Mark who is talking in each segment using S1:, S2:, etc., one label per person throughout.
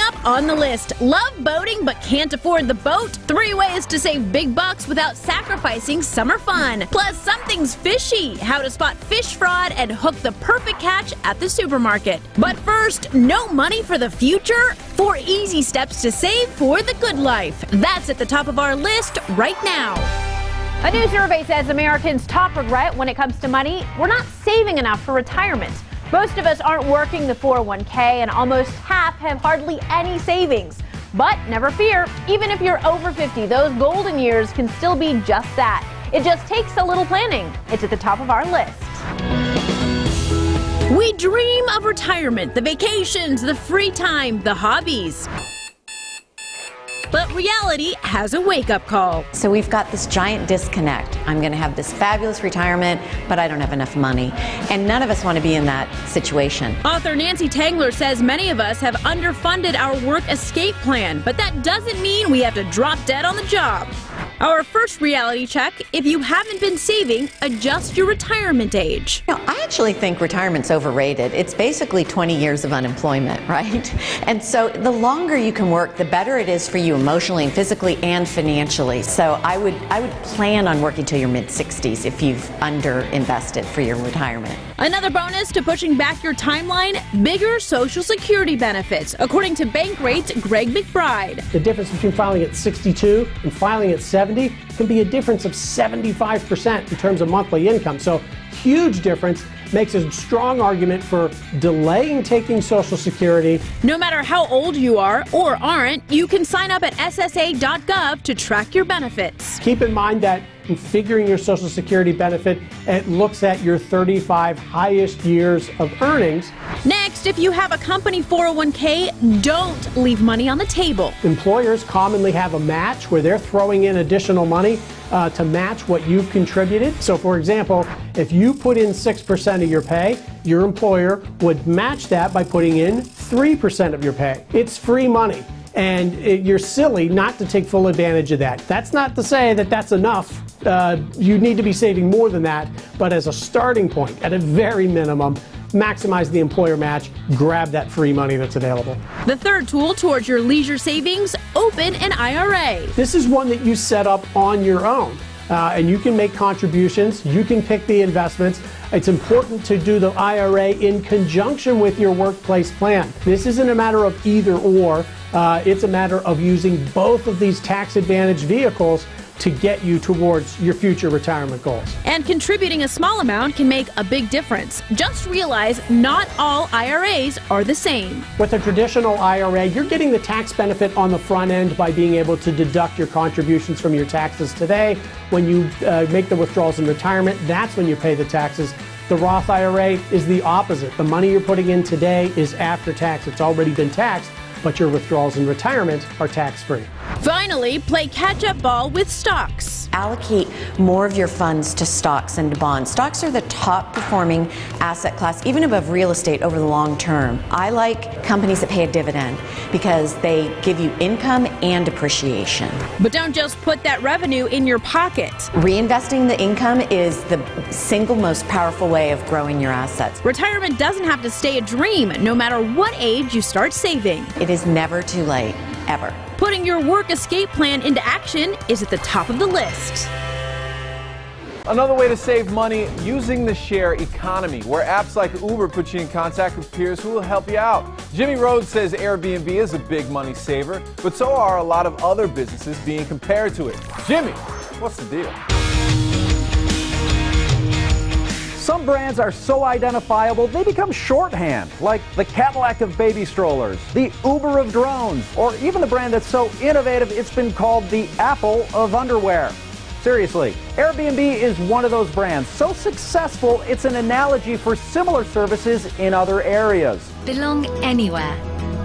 S1: up on the list. Love boating but can't afford the boat? 3 ways to save big bucks without sacrificing summer fun. Plus, something's fishy. How to spot fish fraud and hook the perfect catch at the supermarket. But first, no money for the future? 4 easy steps to save for the good life. That's at the top of our list right now.
S2: A new survey says Americans' top regret when it comes to money, we're not saving enough for retirement. Most of us aren't working the 401k, and almost half have hardly any savings. But never fear, even if you're over 50, those golden years can still be just that. It just takes a little planning. It's at the top of our list.
S1: We dream of retirement, the vacations, the free time, the hobbies. But reality has a wake-up call.
S3: So we've got this giant disconnect. I'm going to have this fabulous retirement, but I don't have enough money. And none of us want to be in that situation.
S1: Author Nancy Tangler says many of us have underfunded our work escape plan, but that doesn't mean we have to drop dead on the job. Our first reality check: if you haven't been saving, adjust your retirement age.
S3: You know, I actually think retirement's overrated. It's basically 20 years of unemployment, right? And so the longer you can work, the better it is for you emotionally and physically and financially. So I would plan on working till your mid-60s if you've underinvested for your retirement.
S1: Another bonus to pushing back your timeline: bigger Social Security benefits, according to Bankrate's Greg McBride.
S4: The difference between filing at 62 and filing at 70 can be a difference of 75% in terms of monthly income. So huge difference. Makes a strong argument for delaying taking Social Security.
S1: No matter how old you are or aren't, you can sign up at ssa.gov to track your benefits.
S4: Keep in mind that in figuring your Social Security benefit, it looks at your 35 highest years of earnings.
S1: Next, if you have a company 401k, don't leave money on the table.
S4: Employers commonly have a match where they're throwing in additional money to match what you've contributed. So for example, if you put in 6% of your pay, your employer would match that by putting in 3% of your pay. It's free money, and you're silly not to take full advantage of that. That's not to say that that's enough. You need to be saving more than that, but as a starting point, at a very minimum, maximize the employer match, grab that free money that's available.
S1: The third tool towards your leisure savings: open an IRA.
S4: This is one that you set up on your own, and you can make contributions, you can pick the investments. It's important to do the IRA in conjunction with your workplace plan. This isn't a matter of either or, it's a matter of using both of these tax-advantaged vehicles to get you towards your future retirement goals.
S1: And contributing a small amount can make a big difference. Just realize not all IRAs are the same.
S4: With a traditional IRA, you're getting the tax benefit on the front end by being able to deduct your contributions from your taxes today. When you make the withdrawals in retirement, that's when you pay the taxes. The Roth IRA is the opposite. The money you're putting in today is after tax. It's already been taxed, but your withdrawals in retirement are tax-free.
S1: Finally, play catch-up ball with stocks.
S3: Allocate more of your funds to stocks and to bonds. Stocks are the top performing asset class, even above real estate over the long term. I like companies that pay a dividend because they give you income and appreciation.
S1: But don't just put that revenue in your pocket.
S3: Reinvesting the income is the single most powerful way of growing your assets.
S1: Retirement doesn't have to stay a dream, no matter what age you start saving.
S3: It is never too late, ever.
S1: Putting your work escape plan into action is at the top of the list.
S5: Another way to save money: using the share economy, where apps like Uber put you in contact with peers who will help you out. Jimmy Rhodes says Airbnb is a big money saver, but so are a lot of other businesses being compared to it. Jimmy, what's the deal?
S6: Some brands are so identifiable they become shorthand, like the Cadillac of baby strollers, the Uber of drones, or even the brand that's so innovative it's been called the Apple of underwear. Seriously, Airbnb is one of those brands, so successful it's an analogy for similar services in other areas.
S7: Belong anywhere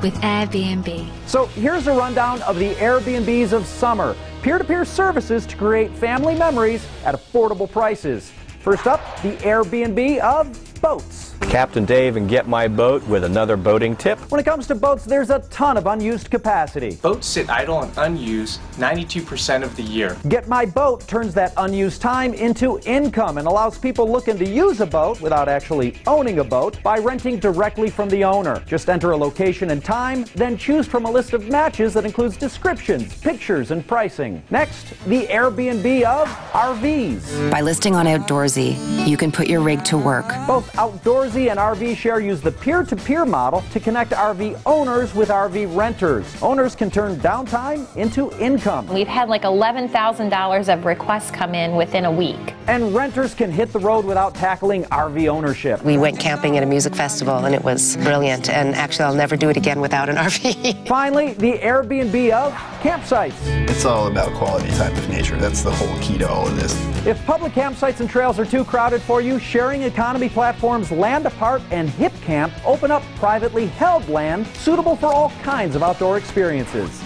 S7: with Airbnb.
S6: So here's a rundown of the Airbnbs of summer, peer-to-peer services to create family memories at affordable prices. First up, the Airbnb of boats.
S8: Captain Dave and Get My Boat with another boating tip.
S6: When it comes to boats, there's a ton of unused capacity.
S9: Boats sit idle and unused 92% of the year.
S6: Get My Boat turns that unused time into income and allows people looking to use a boat without actually owning a boat by renting directly from the owner. Just enter a location and time, then choose from a list of matches that includes descriptions, pictures, and pricing. Next, the Airbnb of RVs.
S10: By listing on Outdoorsy, you can put your rig to work.
S6: Both Outdoorsy and RV Share use the peer-to-peer model to connect RV owners with RV renters. Owners can turn downtime into income.
S11: We've had like $11,000 of requests come in within a week.
S6: And renters can hit the road without tackling RV ownership.
S10: We went camping at a music festival and it was brilliant, and actually I'll never do it again without an RV.
S6: Finally, the Airbnb of campsites.
S12: It's all about quality type of nature. That's the whole key to all of this.
S6: If public campsites and trails are too crowded for you, sharing economy platforms Land Apart and Hip Camp open up privately held land suitable for all kinds of outdoor experiences.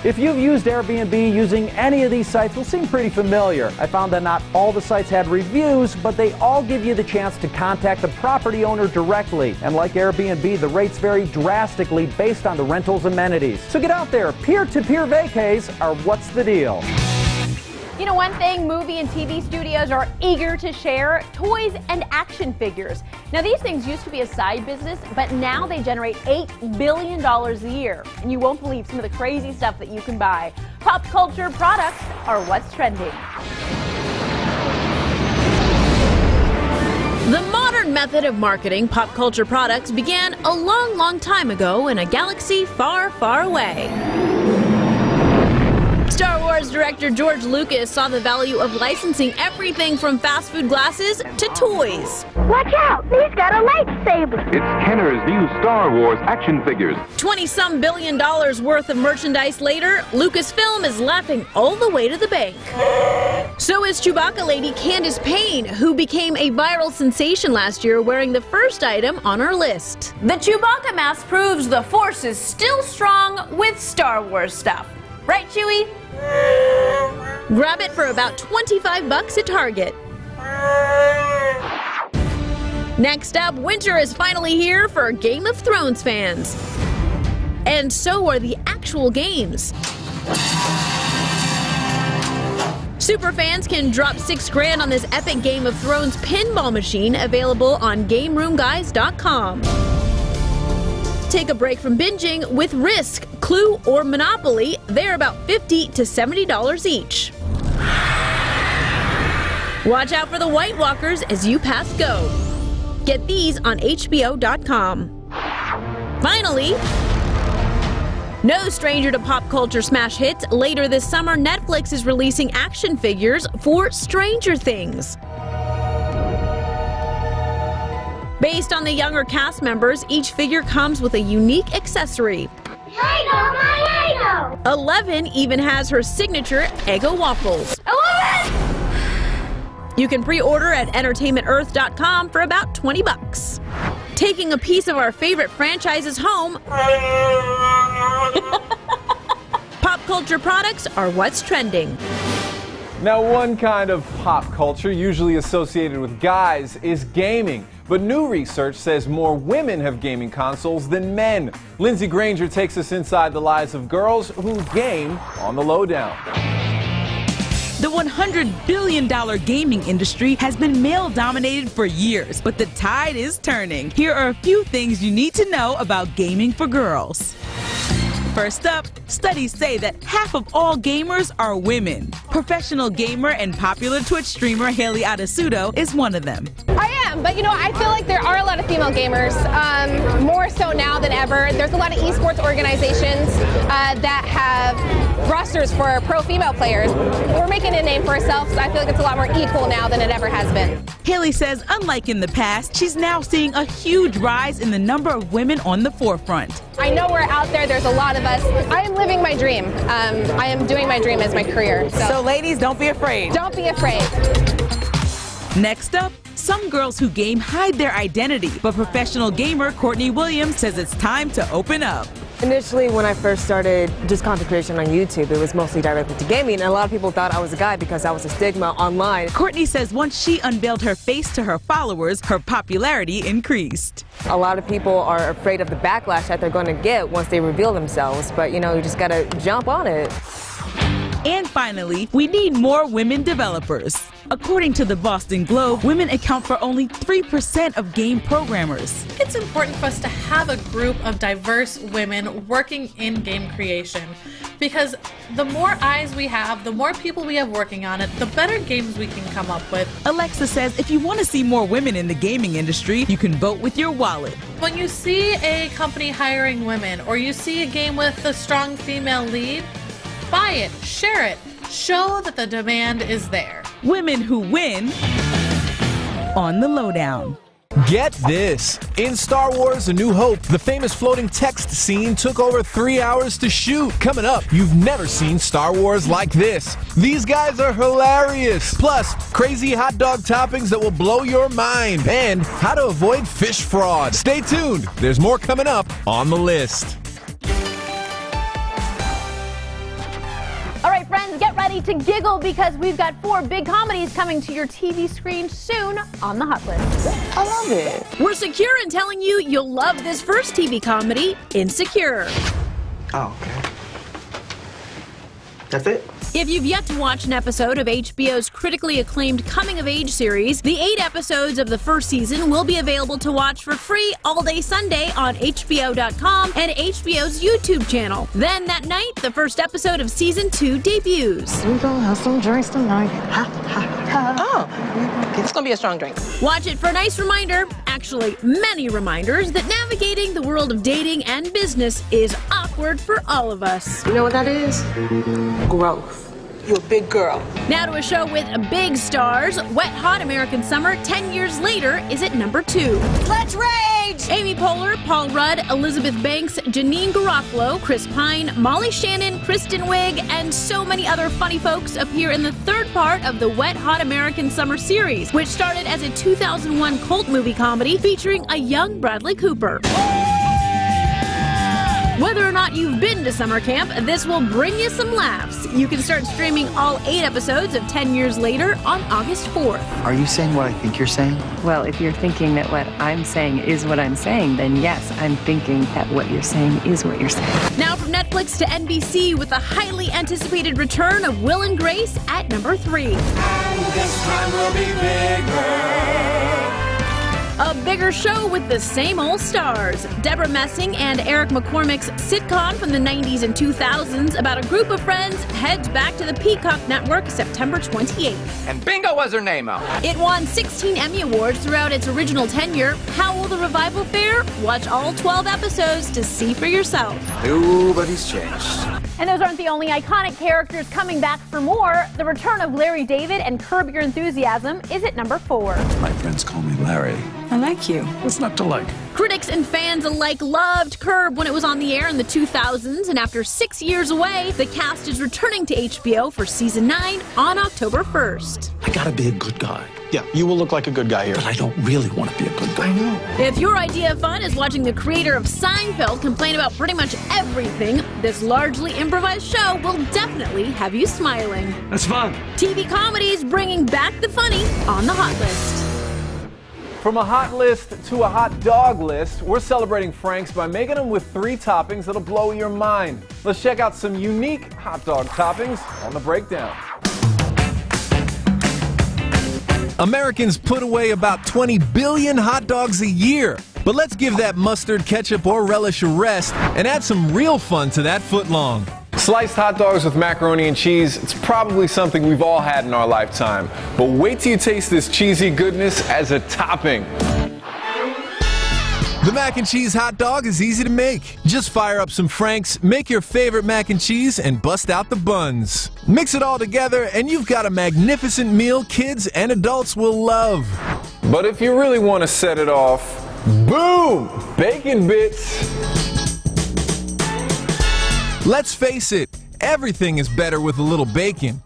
S6: If you've used Airbnb, using any of these sites will seem pretty familiar. I found that not all the sites had reviews, but they all give you the chance to contact the property owner directly. And like Airbnb, the rates vary drastically based on the rental's amenities. So get out there. Peer-to-peer vacays are what's the deal.
S2: You know, one thing movie and TV studios are eager to share: toys and action figures. Now, these things used to be a side business, but now they generate $8 billion a year. And you won't believe some of the crazy stuff that you can buy. Pop culture products are what's trending.
S1: The modern method of marketing pop culture products began a long, long time ago in a galaxy far, far away. Star Wars director George Lucas saw the value of licensing everything from fast food glasses to toys.
S13: Watch out! He's got a lightsaber!
S14: It's Kenner's new Star Wars action figures.
S1: $20-some billion worth of merchandise later, Lucasfilm is laughing all the way to the bank. So is Chewbacca lady Candace Payne, who became a viral sensation last year wearing the first item on her list. The Chewbacca mask proves the Force is still strong with Star Wars stuff. Right, Chewie? Grab it for about $25 at Target. Next up, winter is finally here for Game of Thrones fans. And so are the actual games. Superfans can drop $6,000 on this epic Game of Thrones pinball machine, available on GameRoomGuys.com. Take a break from binging with Risk, Clue, or Monopoly. They're about $50 to $70 each. Watch out for the White Walkers as you pass go. Get these on HBO.com. Finally, no stranger to pop culture smash hits, later this summer, Netflix is releasing action figures for Stranger Things. Based on the younger cast members, each figure comes with a unique accessory.
S13: Eggo, my Eggo!
S1: 11 even has her signature Eggo waffles.
S13: 11!
S1: You can pre-order at entertainmentearth.com for about $20. Taking a piece of our favorite franchises home, pop culture products are what's trending.
S5: Now, one kind of pop culture usually associated with guys is gaming. But new research says more women have gaming consoles than men. Lindsay Granger takes us inside the lives of girls who game on the lowdown.
S15: The $100 billion gaming industry has been male-dominated for years, but the tide is turning. Here are a few things you need to know about gaming for girls. First up, studies say that half of all gamers are women. Professional gamer and popular Twitch streamer Haley Adasudo is one of them.
S16: I am, but you know, I feel like there are a lot of female gamers, more so now than ever. There's a lot of esports organizations that have rosters for pro female players. We're making a name for ourselves. I feel like it's a lot more equal now than it ever has been.
S15: Haley says, unlike in the past, she's now seeing a huge rise in the number of women on the forefront.
S16: I know we're out there. There's a lot of us. I am living my dream. I am doing my dream as my career.
S15: So ladies, don't be afraid.
S16: Don't be afraid.
S15: Next up, some girls who game hide their identity, but professional gamer Courtney Williams says it's time to open up.
S17: Initially, when I first started just content creation on YouTube, it was mostly directed to gaming, and a lot of people thought I was a guy because that was a stigma online.
S15: Courtney says once she unveiled her face to her followers, her popularity increased.
S17: A lot of people are afraid of the backlash that they're going to get once they reveal themselves, but you know, you just got to jump on it.
S15: And finally, we need more women developers. According to the Boston Globe, women account for only 3% of game programmers.
S18: It's important for us to have a group of diverse women working in game creation, because the more eyes we have, the more people we have working on it, the better games we can come up with.
S15: Alexa says if you want to see more women in the gaming industry, you can vote with your wallet.
S18: When you see a company hiring women, or you see a game with a strong female lead, buy it, share it, show that the demand is there.
S15: Women who win on the lowdown.
S5: Get this. In Star Wars A New Hope, the famous floating text scene took over 3 hours to shoot. Coming up, you've never seen Star Wars like this. These guys are hilarious. Plus, crazy hot dog toppings that will blow your mind. And how to avoid fish fraud. Stay tuned. There's more coming up on the list.
S2: All right, friends, get ready to giggle because we've got 4 big comedies coming to your TV screen soon on the hot list.
S17: I love it.
S1: We're secure in telling you you'll love this first TV comedy, Insecure.
S19: Oh, okay. That's it?
S1: If you've yet to watch an episode of HBO's critically acclaimed coming-of-age series, the 8 episodes of the first season will be available to watch for free all day Sunday on HBO.com and HBO's YouTube channel. Then that night, the first episode of Season 2 debuts.
S20: We're gonna have some drinks tonight. Ha, ha, ha.
S10: Oh, it's gonna be a strong drink.
S1: Watch it for a nice reminder, actually many reminders, that navigating the world of dating and business is awkward for all of us.
S10: You know what that is? Growth. You're a big girl.
S1: Now to a show with big stars. Wet Hot American Summer 10 years later is at number 2.
S10: Let's rage!
S1: Amy Poehler, Paul Rudd, Elizabeth Banks, Janine Garofalo, Chris Pine, Molly Shannon, Kristen Wiig, and so many other funny folks appear in the 3rd part of the Wet Hot American Summer series, which started as a 2001 cult movie comedy featuring a young Bradley Cooper. Whether or not you've been to summer camp, this will bring you some laughs. You can start streaming all 8 episodes of 10 Years Later on August 4th.
S19: Are you saying what I think you're saying?
S21: Well, if you're thinking that what I'm saying is what I'm saying, then yes, I'm thinking that what you're saying is what you're saying.
S1: Now from Netflix to NBC with the highly anticipated return of Will and Grace at number 3.
S22: And this time will be bigger.
S1: A bigger show with the same old stars. Deborah Messing and Eric McCormick's sitcom from the 90s and 2000s about a group of friends heads back to the Peacock Network September 28th.
S23: And bingo was her name out.
S1: It won 16 Emmy Awards throughout its original tenure. How will the revival fare? Watch all 12 episodes to see for yourself.
S23: Nobody's changed.
S2: And those aren't the only iconic characters coming back for more. The return of Larry David and Curb Your Enthusiasm is at number 4.
S24: My friends call me Larry.
S21: I like you.
S24: What's not to like?
S1: Critics and fans alike loved Curb when it was on the air in the 2000s, and after 6 years away, the cast is returning to HBO for season 9 on October 1st.
S24: I gotta be a good guy. Yeah, you will look like a good guy here. But I don't really want to be a good guy. I know.
S1: If your idea of fun is watching the creator of Seinfeld complain about pretty much everything, this largely improvised show will definitely have you smiling.
S24: That's fun.
S1: TV comedies bringing back the funny on the hot list.
S5: From a hot list to a hot dog list, we're celebrating Franks by making them with 3 toppings that'll blow your mind. Let's check out some unique hot dog toppings on the breakdown. Americans put away about 20 billion hot dogs a year. But let's give that mustard, ketchup, or relish a rest and add some real fun to that footlong. Sliced hot dogs with macaroni and cheese, it's probably something we've all had in our lifetime. But wait till you taste this cheesy goodness as a topping. The mac and cheese hot dog is easy to make. Just fire up some Franks, make your favorite mac and cheese, and bust out the buns. Mix it all together, and you've got a magnificent meal kids and adults will love. But if you really want to set it off, boom! Bacon bits! Let's face it, everything is better with a little bacon.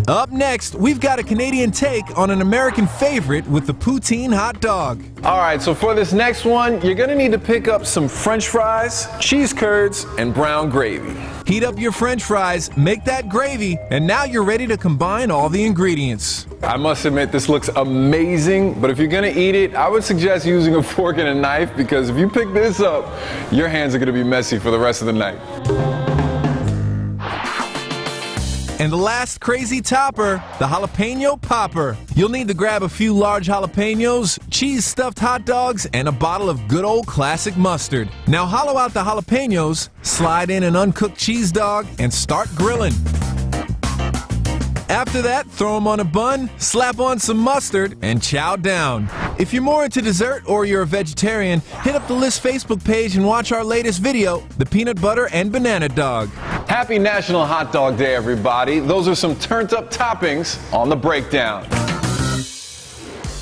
S3: Up next, we've got a Canadian take on an American favorite with the poutine hot dog.
S5: All right, so for this next one, you're gonna need to pick up some French fries, cheese curds, and brown gravy.
S3: Heat up your French fries, make that gravy, and now you're ready to combine all the ingredients.
S5: I must admit, this looks amazing, but if you're gonna eat it, I would suggest using a fork and a knife, because if you pick this up, your hands are gonna be messy for the rest of the night.
S3: And the last crazy topper, the jalapeno popper. You'll need to grab a few large jalapenos, cheese-stuffed hot dogs, and a bottle of good old classic mustard. Now hollow out the jalapenos, slide in an uncooked cheese dog, and start grilling. After that, throw them on a bun, slap on some mustard, and chow down. If you're more into dessert or you're a vegetarian, hit up the List Facebook page and watch our latest video, the peanut butter and banana dog.
S5: Happy National Hot Dog Day, everybody. Those are some turned up toppings on the breakdown.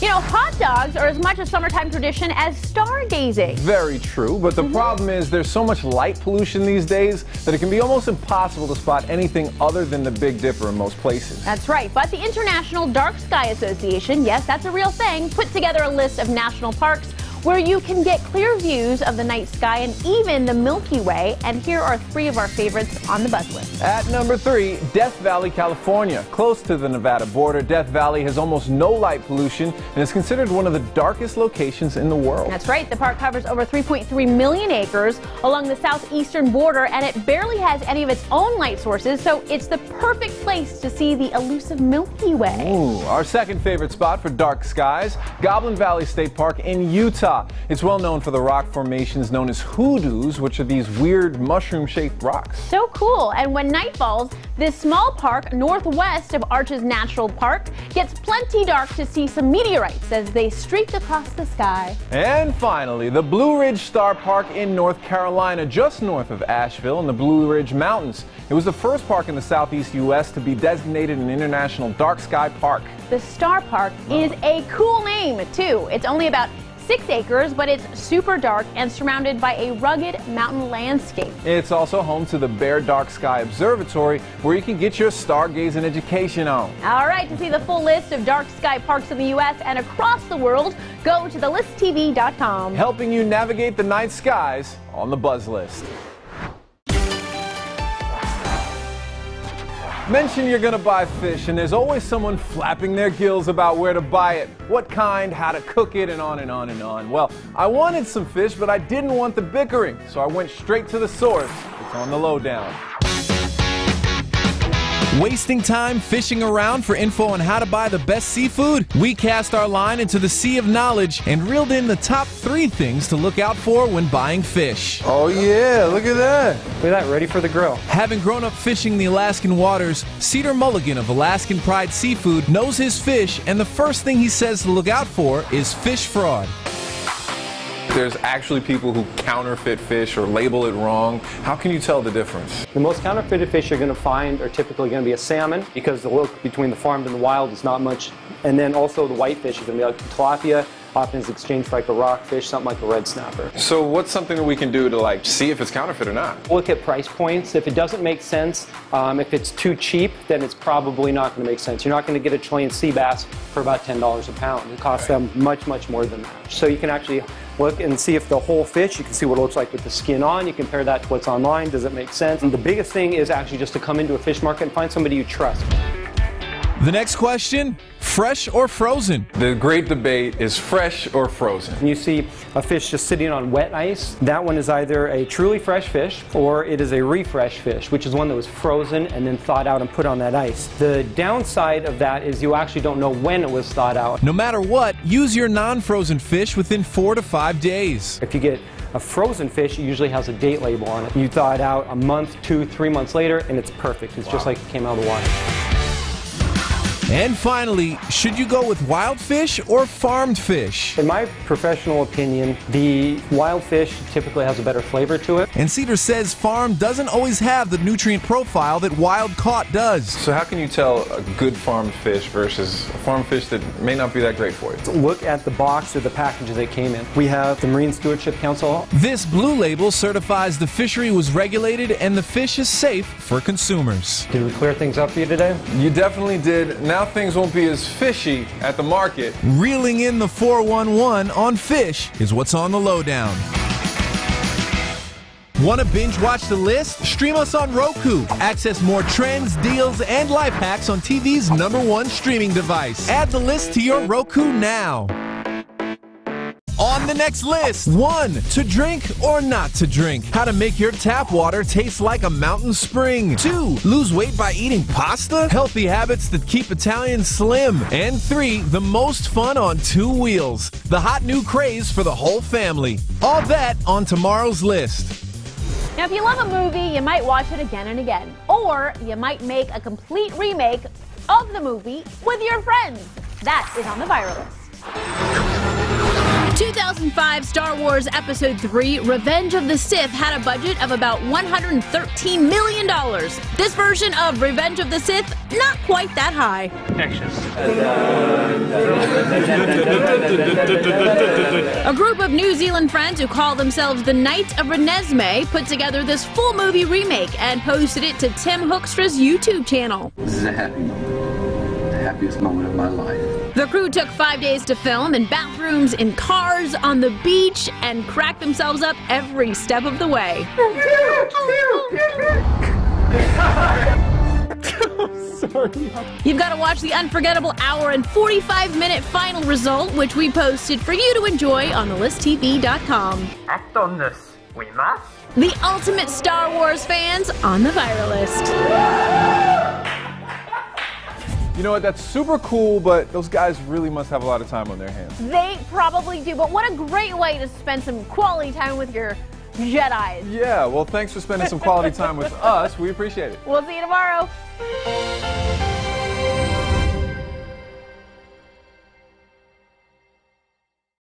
S2: You know, hot dogs are as much a summertime tradition as stargazing.
S5: Very true, but the problem is there's so much light pollution these days that it can be almost impossible to spot anything other than the Big Dipper in most places.
S2: That's right, but the International Dark Sky Association, yes, that's a real thing, put together a list of national parks where you can get clear views of the night sky and even the Milky Way. And here are 3 of our favorites on the buzz list.
S5: At number 3, Death Valley, California. Close to the Nevada border, Death Valley has almost no light pollution and is considered one of the darkest locations in the world.
S2: That's right. The park covers over 3.3 million acres along the southeastern border, and it barely has any of its own light sources, so it's the perfect place to see the elusive Milky Way.
S5: Ooh, our second favorite spot for dark skies, Goblin Valley State Park in Utah. It's well known for the rock formations known as hoodoos, which are these weird mushroom-shaped rocks.
S2: So cool. And when night falls, this small park northwest of Arches National Park gets plenty dark to see some meteorites as they streak across the sky.
S5: And finally, the Blue Ridge Star Park in North Carolina, just north of Asheville in the Blue Ridge Mountains. It was the first park in the southeast U.S. to be designated an International Dark Sky Park.
S2: The Star Park is a cool name, too. It's only about 6 acres, but it's super dark and surrounded by a rugged mountain landscape.
S5: It's also home to the Bear Dark Sky Observatory, where you can get your stargazing education on.
S2: All right, to see the full list of dark sky parks in the U.S. and across the world, go to thelisttv.com.
S5: Helping you navigate the night skies on the Buzz List. Mention you're gonna buy fish, and there's always someone flapping their gills about where to buy it, what kind, how to cook it, and on and on and on. Well, I wanted some fish, but I didn't want the bickering, so I went straight to the source. It's On The Lowdown.
S3: Wasting time fishing around for info on how to buy the best seafood? We cast our line into the sea of knowledge and reeled in the top 3 things to look out for when buying fish.
S5: Oh yeah, look at that.
S6: Look at that, ready for the grill.
S3: Having grown up fishing the Alaskan waters, Cedar Mulligan of Alaskan Pride Seafood knows his fish, and the first thing he says to look out for is fish fraud.
S5: There's actually people who counterfeit fish or label it wrong. How can you tell the difference?
S6: The most counterfeited fish you're going to find are typically going to be a salmon, because the look between the farmed and the wild is not much. And then also the whitefish is going to be like tilapia, often is exchanged for like a rockfish, something like a red snapper.
S5: So what's something that we can do to see if it's counterfeit or not?
S6: Look at price points. If it doesn't make sense, if it's too cheap, then it's probably not going to make sense. You're not going to get a Chilean sea bass for about $10 a pound. It costs them much, much more than that. So you can actually look and see if the whole fish, you can see what it looks like with the skin on. You compare that to what's online. Does it make sense? And the biggest thing is actually just to come into a fish market and find somebody you trust.
S3: The next question, fresh or frozen?
S5: The great debate is fresh or frozen.
S6: When you see a fish just sitting on wet ice, that one is either a truly fresh fish or it is a refresh fish, which is one that was frozen and then thawed out and put on that ice. The downside of that is you actually don't know when it was thawed out.
S3: No matter what, use your non-frozen fish within 4 to 5 days.
S6: If you get a frozen fish, it usually has a date label on it. You thaw it out a month, 2, 3 months later, and it's perfect. It's just like it came out of the water.
S3: And finally, should you go with wild fish or farmed fish?
S6: In my professional opinion, the wild fish typically has a better flavor to it.
S3: And Cedar says farm doesn't always have the nutrient profile that wild caught does.
S5: So how can you tell a good farmed fish versus a farmed fish that may not be that great for you?
S6: Look at the box or the package they came in. We have the Marine Stewardship Council.
S3: This blue label certifies the fishery was regulated and the fish is safe for consumers.
S6: Did we clear things up for you today?
S5: You definitely did. Now things won't be as fishy at the market.
S3: Reeling in the 411 on fish is what's on the lowdown. Want to binge watch the list? Stream us on Roku. Access more trends, deals, and life hacks on TV's #1 streaming device. Add the list to your Roku now. On the next list, 1. To drink or not to drink. How to make your tap water taste like a mountain spring. 2. Lose weight by eating pasta. Healthy habits that keep Italians slim. And 3. The most fun on 2 wheels. The hot new craze for the whole family. All that on tomorrow's list.
S2: Now, if you love a movie, you might watch it again and again. Or you might make a complete remake of the movie with your friends. That is on the viral list.
S1: 2005 Star Wars Episode 3 Revenge of the Sith had a budget of about $113 million. This version of Revenge of the Sith, not quite that high.
S4: Action.
S1: A group of New Zealand friends who call themselves the Knights of Renesmee put together this full movie remake and posted it to Tim Hoekstra's YouTube channel.
S7: This is a happy moment, the happiest moment of my life.
S1: The crew took 5 days to film in bathrooms, in cars, on the beach, and cracked themselves up every step of the way.
S6: Sorry.
S1: You've got to watch the unforgettable hour and 45-minute final result, which we posted for you to enjoy on thelisttv.com.
S4: Act on this, we must.
S1: The ultimate Star Wars fans on the viral list.
S5: You know what, that's super cool, but those guys really must have a lot of time on their hands.
S2: They probably do, but what a great way to spend some quality time with your Jedis.
S5: Yeah, well, thanks for spending some quality time with us. We appreciate it.
S2: We'll see you tomorrow.